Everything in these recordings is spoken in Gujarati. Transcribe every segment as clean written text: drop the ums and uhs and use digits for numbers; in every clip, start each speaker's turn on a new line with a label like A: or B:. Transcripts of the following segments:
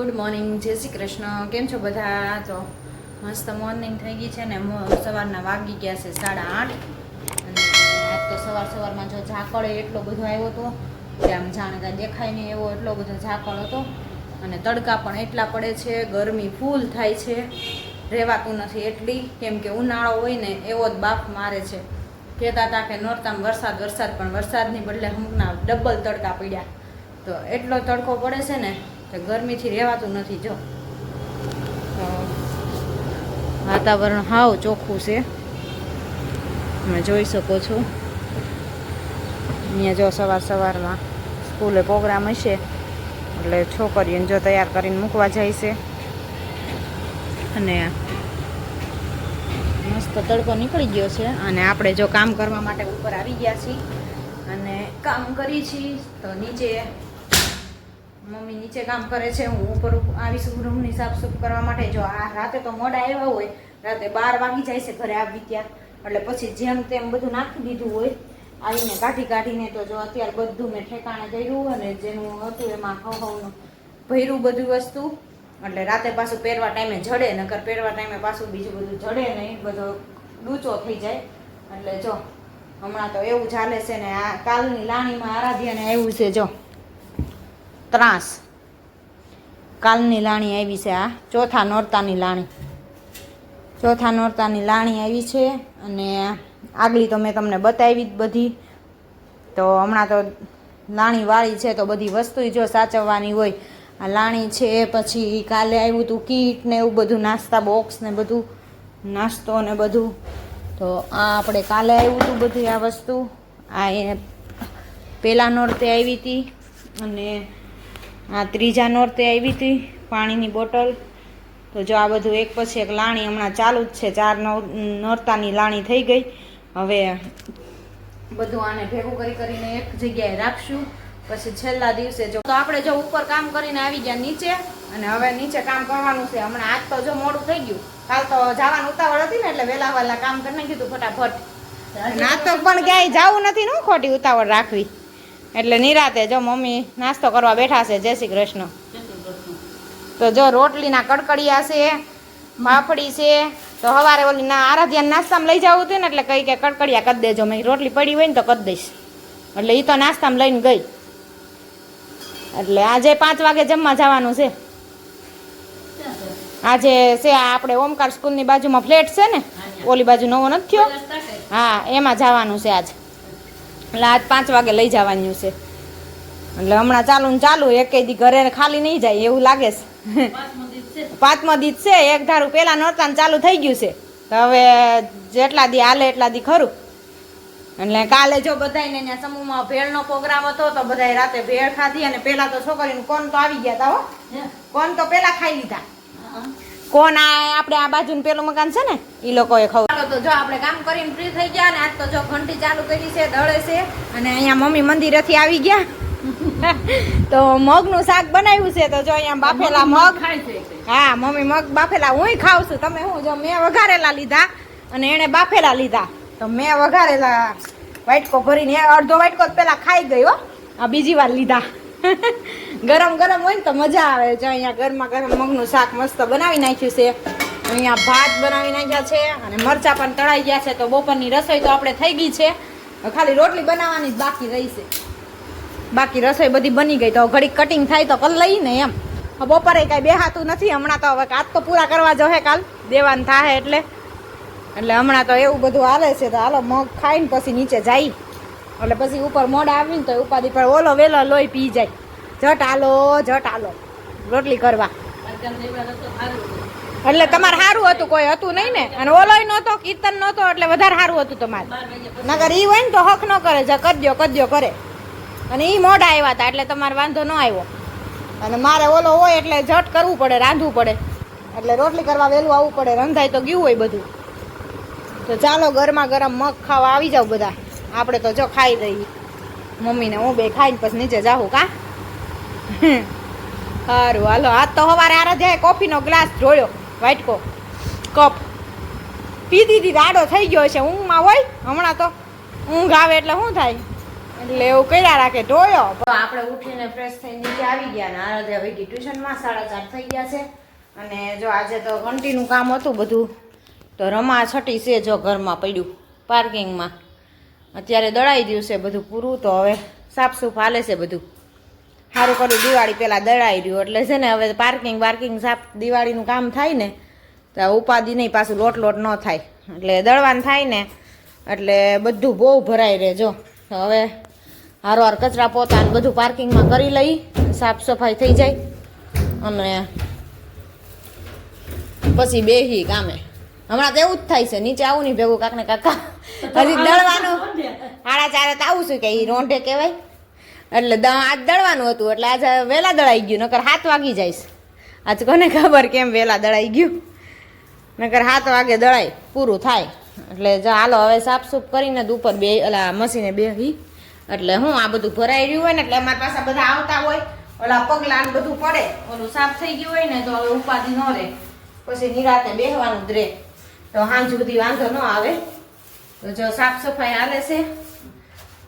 A: ગુડ મોર્નિંગ, જય શ્રી કૃષ્ણ. કેમ છો બધા? તો મસ્ત મોર્નિંગ થઈ ગઈ છે ને સવારના વાગી ગયા છે 8:30. અને આજ તો સવારમાં જો ઝાકળ એટલો બધો આવ્યો હતો કે આમ જાણે કાંઈ દેખાય નહીં એવો એટલો બધો ઝાકળ હતો. અને તડકા પણ એટલા પડે છે, ગરમી ફૂલ થાય છે, રહેવાતું નથી એટલી, કેમ કે ઉનાળો હોય ને એવો જ બાફ મારે છે. કહેતા હતા કે નોરતામાં વરસાદ પણ વરસાદની બદલે અમુકના ડબલ તડકા પડ્યા. તો એટલો તડકો પડે છે ને તો ગરમીથી રહેવાતું નથી. જો વાતાવરણ હાવ ચોખ્ખું છે, તમે જોઈ શકો છો. અહીંયા જો સવારમાં સ્કૂલે પ્રોગ્રામ હશે એટલે છોકરીઓને જો તૈયાર કરીને મૂકવા જાય છે. અને મસ્ત તડકો નીકળી ગયો છે અને આપણે જો કામ કરવા માટે ઉપર આવી ગયા છીએ અને કામ કરી છીએ. તો નીચે મમ્મી નીચે કામ કરે છે, હું ઉપર આવીશું રૂમની સાફસૂફ કરવા માટે. જો આ રાતે તો મોડા આવ્યા હોય, રાતે 12 વાગી જાય છે ઘરે આવી ત્યાં, એટલે પછી જેમ તેમ બધું નાખી દીધું હોય, આવીને કાઢીને તો જો અત્યારે બધું મેં ઠેકાણે કર્યું અને જેનું હતું એમાં હવનું ભર્યું બધું વસ્તુ, એટલે રાતે પાછું પહેરવા ટાઈમે જડે, નકર પહેરવા ટાઈમે પાછું બીજું બધું જડે નહીં, બધો ડૂચો થઈ જાય. એટલે જો હમણાં તો એવું ચાલે છે ને આ કાલની લાણીમાં આરાધ્યાને આવ્યું છે જો ત્રાસ. કાલની લાણી આવી છે, આ ચોથા નોરતાની લાણી આવી છે. અને આગલી તો મેં તમને બતાવી જ બધી. તો હમણાં તો લાણી વાળી છે તો બધી વસ્તુ જો સાચવવાની હોય. આ લાણી છે, પછી કાલે આવ્યું હતું કીટ ને એવું બધું, નાસ્તા બોક્સ ને બધું, નાસ્તો ને બધું. તો આ આપણે કાલે આવ્યું હતું બધી આ વસ્તુ. આ એ પહેલા નોરતે આવી હતી અને આ ત્રીજા નોરતે આવી હતી પાણીની બોટલ. તો જો આ બધું એક પછી એક લાણી હમણાં ચાલુ જ છે. 4 નોરતાની લાણી થઈ ગઈ. હવે બધું આને ભેગું કરીને એક જગ્યાએ રાખશું. પછી છેલ્લા દિવસે જો તો આપણે જો ઉપર કામ કરીને આવી ગયા નીચે, અને હવે નીચે કામ કરવાનું છે. હમણાં આજ તો જો મોડું થઈ ગયું, કાલ તો જવાનું ઉતાવળ હતી ને એટલે વહેલા કામ કરી નાખ્યું હતું ફટાફટ. નાસ્તો પણ ક્યાંય જવું નથી ને, ખોટી ઉતાવળ રાખવી. એટલે નિરાતે જો મમ્મી નાસ્તો કરવા બેઠા છે. જય શ્રી કૃષ્ણ. તો જો રોટલીના કડકડિયા છે, ફાફડી છે. તો સવારે ઓલી આરાધ્યાને નાસ્તામાં લઈ જવું હતું ને એટલે કઈ કે કડકડિયા કરી દેજો. મેં રોટલી પડી હોય ને તો કરી દઈશ, એટલે એ તો નાસ્તામાં લઈને ગઈ. એટલે આજે 5 વાગે જમવા જવાનું છે. આજે છે આપણે ઓમકાર સ્કૂલની બાજુમાં ફ્લેટ છે ને, ઓલી બાજુ નવો નથી થયો, હા એમાં જવાનું છે આજ. એટલે આજ 5 વાગે લઈ જવાનું છે. એટલે હમણાં ચાલુ એકેય દી ઘરે ખાલી નહીં જાય એવું લાગે છે. 5મો દીધ છે, એક ધારું પેલા નોરતા ચાલુ થઈ ગયું છે. તો હવે જેટલા દી હાલે એટલા દી ખરું. એટલે કાલે જો બધાને ત્યાં સમૂહમાં ભેળનો પ્રોગ્રામ હતો તો બધાએ રાતે ભેળ ખાધી. અને પેલા તો છોકરીને કોણ તો આવી ગયા હતા હો, કોણ તો પેલા ખાઈ લીધા. કોણ આપણે આ બાજુ પેલું મકાન છે ને એ લોકોએ ખવડાવ્યું. તો જો આપણે કામ કરીને ફ્રી થઈ ગયા ને આજ તો જો ઘંટી ચાલુ કરી છે, દળે છે. અને અહીંયા મમ્મી મંદિરેથી આવી ગયા તો મગનું શાક બનાવ્યું છે. તો જો અહીંયા બાફેલા મગ, હા મમ્મી મગ બાફેલા હુંય ખાવ છું. તમે શું જો મેં વઘારેલા લીધા અને એને બાફેલા લીધા. તો મેં વઘારેલા વાટકો ભરીને અડધો વાટકો પેલા ખાઈ ગયો, આ બીજી વાર લીધા. ગરમ હોય ને તો મજા આવે. જો અહીંયા ગરમા ગરમ મગનું શાક મસ્ત બનાવી નાખ્યું છે. અહીંયા ભાત બનાવી નાખ્યા છે અને મરચા પણ તળાઈ ગયા છે. તો બપોરની રસોઈ તો આપણે થઈ ગઈ છે, ખાલી રોટલી બનાવવાની જ બાકી રહી છે. બાકી રસોઈ બધી બની ગઈ. તો ઘડીક કટિંગ થાય તો કલ લઈ ને એમ. બપોરે કાંઈ બેહાતું નથી હમણાં. તો હવે આજ તો પૂરા કરવા જો હે, કાલ દેવાન થાય એટલે હમણાં તો એવું બધું હાલે છે. તો હાલો મગ ખાઈને પછી નીચે જાય, એટલે પછી ઉપર મોડા આવીને તો ઉપાધિ પર ઓલો વેલો લોહી પી જાય. જટ હાલો રોટલી કરવા. એટલે તમારે સારું હતું, કોઈ હતું નહીં ને. અને ઓલોય નહોતો, કીર્તન નહોતો, એટલે વધારે સારું હતું તમારે. નગર ઈ હોય ને તો હક ન કરે, જ કરજો કરે. અને ઈ મોડા આવ્યા હતા એટલે તમારે વાંધો ન આવ્યો. અને મારે ઓલો હોય એટલે જટ કરવું પડે, રાંધવું પડે. એટલે રોટલી કરવા વહેલું આવવું પડે, રંધાઈ તો ગયું હોય બધું. તો ચાલો ગરમા ગરમ મગ ખાવા આવી જાવ બધા. આપણે તો જો ખાઈ લઈએ, મમ્મીને હું બે ખાઈને પછી નીચે જાઉં. કા સારું હાલો. આજ તો સવારે આરાધ્યાએ કોફીનો ગ્લાસ જોયો, વાટકો કપ પી દીધી, રાડો થઈ ગયો છે. ઊંઘમાં હોય હમણાં તો ઊંઘ આવે એટલે શું થાય, એટલે એવું કર્યા રાખે ઢોયો. આપણે ઉઠીને ફ્રેશ થઈને નીચે આવી ગયા ને આરાધ્યા વહી ગઈ ટ્યુશનમાં. 4:30 થઈ ગયા છે. અને જો આજે તો ઘંટીનું કામ હતું બધું, તો રમા છટી છે જો ઘરમાં પડ્યું પાર્કિંગમાં. અત્યારે દળાઈ ગયું છે બધું પૂરું, તો હવે સાફસૂફ હાલે છે બધું. સારું કર્યું દિવાળી પહેલાં દળાઈ રહ્યું એટલે છે ને હવે પાર્કિંગ સાફ દિવાળીનું કામ થાય ને તો ઉપાધિ નહીં, પાછું લોટ ન થાય. એટલે દળવાનું થાય ને એટલે બધું બહુ ભરાઈ રહે. જો હવે હારવાર કચરા પોતા ને બધું પાર્કિંગમાં કરી લઈ, સાફ સફાઈ થઈ જાય અને પછી બેહી કામે. હમણાં તો એવું જ થાય છે, નીચે આવું નહીં ભેગું કાકને કાકા હજી દળવાનું 4:30 આવું છું કે એ રોંઢે કહેવાય. એટલે આજ દળવાનું હતું એટલે આજે વહેલા દળાઈ ગયું, નકર 7 વાગી જઈશ. આજ કોને ખબર કેમ વહેલા દળાઈ ગયું, નકર 7 વાગે દળાય પૂરું થાય. એટલે જો હાલો હવે સાફસૂફ કરીને ઉપર ઓલા મશીને બેહી. એટલે હું આ બધું ભરાઈ રહ્યું હોય ને એટલે અમારી પાસે બધા આવતા હોય, ઓલા પગલા ને બધું પડે, ઓલું સાફ થઈ ગયું હોય ને તો હવે ઉપાધિ ન રહે, પછી નિરાતે બેહવાનું જ રહે, તો સાંજ સુધી વાંધો ન આવે. તો જો સાફ સફાઈ હાલે છે.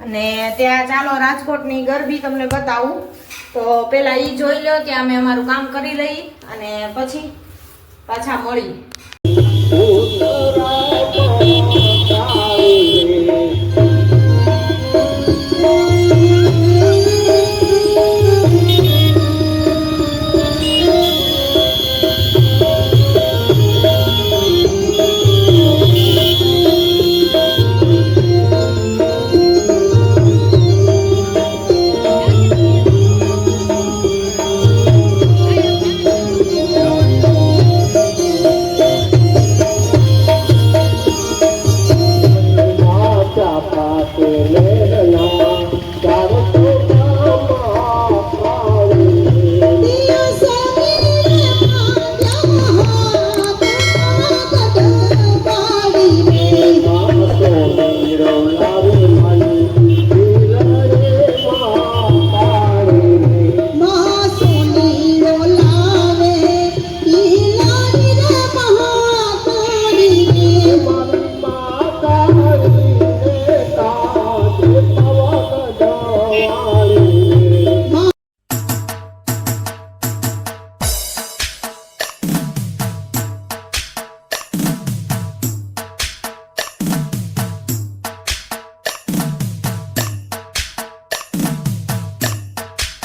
A: અને ત્યાં ચાલો રાજકોટની ગરબી તમને બતાવું. તો પેલા એ જોઈ લો કે અમે અમારું કામ કરી લઈ અને પછી પાછા મળી.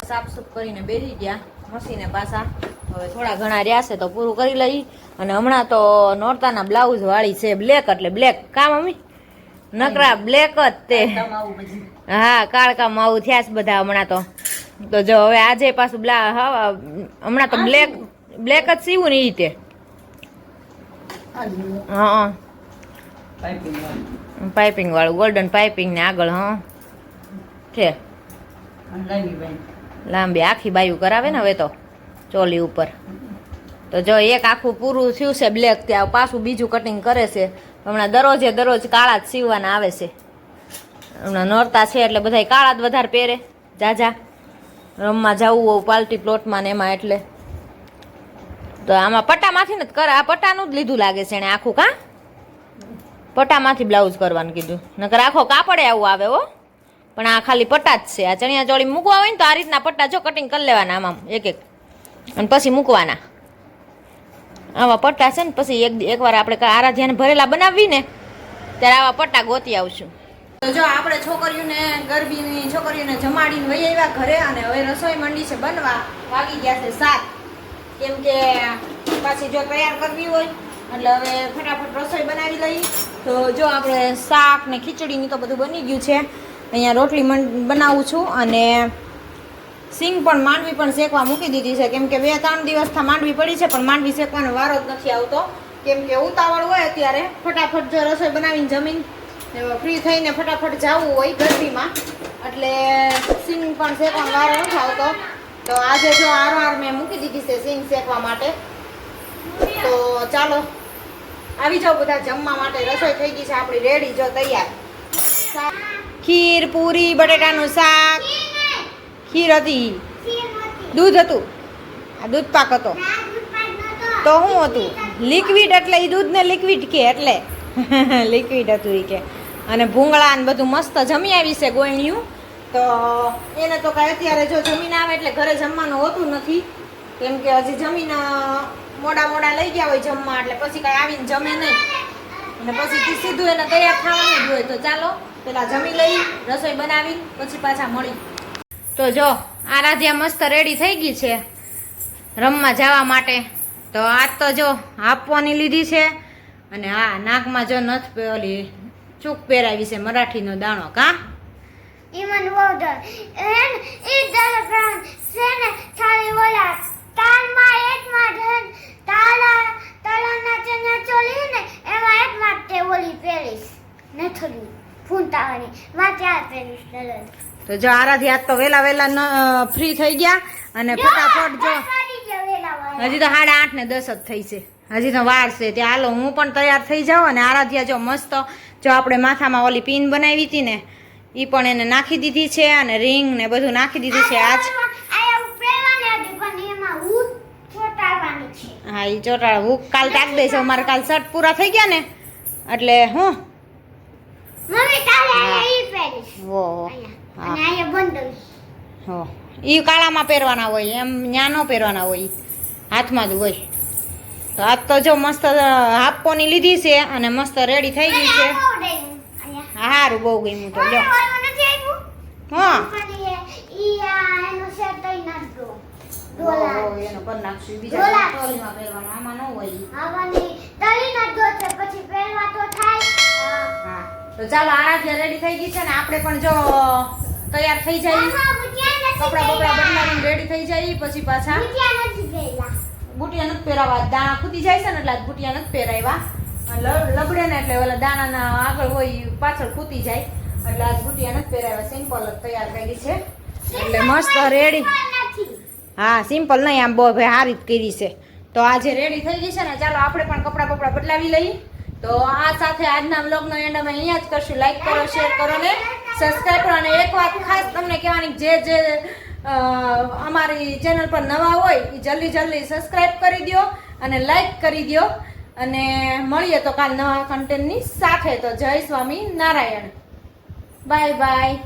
A: સાફસૂફ કરીને બેસી ગયા મશીને પાછા. હવે થોડા ઘણા રહ્યા છે તો પૂરું કરી લઈ. અને હમણાં તો નોરતાના બ્લાઉઝ વાળી છે બ્લેક, એટલે બ્લેક કા મમ્મી નકરા બ્લેક જ તે. હા કાળકામ આવું થયા છે બધા હમણાં તો જો હવે આજે પાછું હમણાં તો બ્લેક જ સીવું ને એ રીતે. હા પાઇપિંગ વાળું ગોલ્ડન પાઇપિંગ ને આગળ હા છે લાંબી આખી બાયું કરાવે ને હવે તો ચોલી ઉપર. તો જો એક આખું પૂરું થયું છે બ્લેક, ત્યાં પાછું બીજું કટિંગ કરે છે. હમણાં દરરોજ કાળા જ સીવવાના આવે છે. હમણાં નોરતા છે એટલે બધા કાળા જ વધારે પહેરે, જાજા રમવા જવું હોય પાલટી પ્લોટમાં ને એમાં. એટલે તો આમાં પટ્ટામાંથી ને કરે, આ પટ્ટાનું જ લીધું લાગે છે એને આખું. કા પટ્ટામાંથી બ્લાઉઝ કરવાનું કીધું, નકર આખો કાપડે આવું આવે હો. પણ આ ખાલી પટ્ટા જ છે. આ ચણિયા ચોળી મૂકવા હોય ને તો આ રીતના પટ્ટા જો કટિંગ કરી લેવાના આમ એક અને પછી મૂકવાના. આવા પટ્ટા છે ને પછી એકવાર આપણે આરાધ્યાને ભરેલા બનાવવી ને ત્યારે આવા પટ્ટા ગોતી આવશું. તો જો આપણે છોકરીઓને ગરબીની છોકરીઓને જમાડીને વહી આવ્યા ઘરે અને હવે રસોઈ મંડી છે બનવા. વાગી ગયા છે 7, કેમ કે પાછી જો તૈયાર કરવી હોય એટલે હવે ફટાફટ રસોઈ બનાવી લઈ. તો જો આપણે શાક ને ખીચડીની તો બધું બની ગયું છે. અહીંયા રોટલી બનાવું છું અને સિંગ પણ માંડવી પણ શેકવા મૂકી દીધી છે, કેમ કે 2-3 દિવસથી માંડવી પડી છે પણ માંડવી શેકવાનો વારો જ નથી આવતો, કેમ કે ઉતાવળ હોય અત્યારે. ફટાફટ જો રસોઈ બનાવીને જમીન ફ્રી થઈને ફટાફટ જવું હોય ગરબીમાં, એટલે સિંગ પણ શેકવાનો વારો નથી આવતો. તો આજે જો આરવાર મેં મૂકી દીધી છે સિંગ શેકવા માટે. તો ચાલો આવી જાઓ બધા જમવા માટે. રસોઈ થઈ ગઈ છે આપણી રેડી, જો તૈયાર. ખીર, પૂરી, બટેટાનું શાક, ખીર હતી, દૂધ હતું, આ દૂધ પાક હતો. તો શું હતું? લિક્વિડ, એટલે એ દૂધને લિક્વિડ કે એટલે લિક્વિડ હતું એ કે. અને ભૂંગળા ને બધું મસ્ત જમી આવી છે ગોળિયું. તો એને તો કાંઈ અત્યારે જો જમીન આવે એટલે ઘરે જમવાનું હોતું નથી, કેમ કે હજી જમીન મોડા લઈ ગયા હોય જમવા, એટલે પછી કાંઈ આવીને જમે નહીં, અને પછી સીધું એને તૈયાર થવાનું જ હોય. તો ચાલો પેલા જમી લઈ, રસોઈ બનાવી પછી પાછા મળી. તો જો આરાધ્યા મસ્ત રેડી થઈ ગઈ છે રમવા જવા માટે. તો આજ તો જો આપવાની લીધી છે, અને હા નાકમાં જો નથ ઓલી ચૂક પહેરાવી છે મરાઠીનો દાણો. કા
B: Iman water and it does from sene thali bola tan ma ek ma dhan tala na chana choli ne ema ek ma te boli peris ne tholi phuntaani ma kya peris dalo.
A: તો જો આરાધ્યા આજ તો વેલા ફ્રી થઈ ગયા, અને ફટાફટ જો હજી તો 8:30 ને 10 જ થઈ છે, હજી તો વાર છે. ત્યાં હાલો હું પણ તૈયાર થઈ જાઉં. અને આરાધ્યા જો મસ્ત જો આપણે માથામાં ઓલી પિન બનાવી હતી ને ઈ પણ એને નાખી દીધી છે, અને રિંગ ને બધું નાખી દીધું છે આજ. હા ઈ ચોટાડ હું કાલ ટાક દઈશ. અમારે કાલ શર્ટ પૂરા થઈ ગયા ને એટલે હું હો ઈ કાળામાં પહેરવાના હોય, એમ ન્યા ન પહેરવાના હોય, હાથમાં જ હોય. તો આજ તો જો મસ્ત હાફકોની લીધી છે અને મસ્ત રેડી થઈ ગઈ છે. સારું બહુ ગમ્યું. તો જો હા એનો પર નાખશું બીજા ટોલીમાં પહેરવાનું, આમાં ન હોય. હા તો ચાલો આરાધ્યા રેડી થઈ ગઈ છે ને આપણે પણ જો તૈયાર થઈ જાય, કપડા બદલાવીને રેડી થઈ જાય. પછી પાછા બુટિયા નથી પહેરાવા, દાણા ખૂટી જાય છે ને એટલે બુટિયા નથી પહેરાવ્યા. લબડે ને એટલે ઓલા દાણાના આગળ હોય પાછળ ખૂટી જાય, એટલે આજ બુટિયા નથી પહેરાવ્યા, સિમ્પલ જ તૈયાર કરી છે. એટલે મસ્ત રેડી. હા સિમ્પલ નહીં, આમ બહુ સારી જ કરી છે. તો આજે રેડી થઈ ગઈ છે ને ચાલો આપણે પણ કપડા બદલાવી લઈએ. તો આ સાથે આજના વ્લોગનો એન્ડ અમે અહીંયા જ કરશું. લાઈક કરો, શેર કરો ને સબસ્ક્રાઈબ કરો. અને એક વાત ખાસ તમને કહેવાની, જે અમારી ચેનલ પર નવા હોય એ જલ્દી સબસ્ક્રાઈબ કરી દો અને લાઈક કરી દો. અને મળીએ તો કાલ નવા કન્ટેન્ટની સાથે. તો જય સ્વામી નારાયણ, બાય બાય.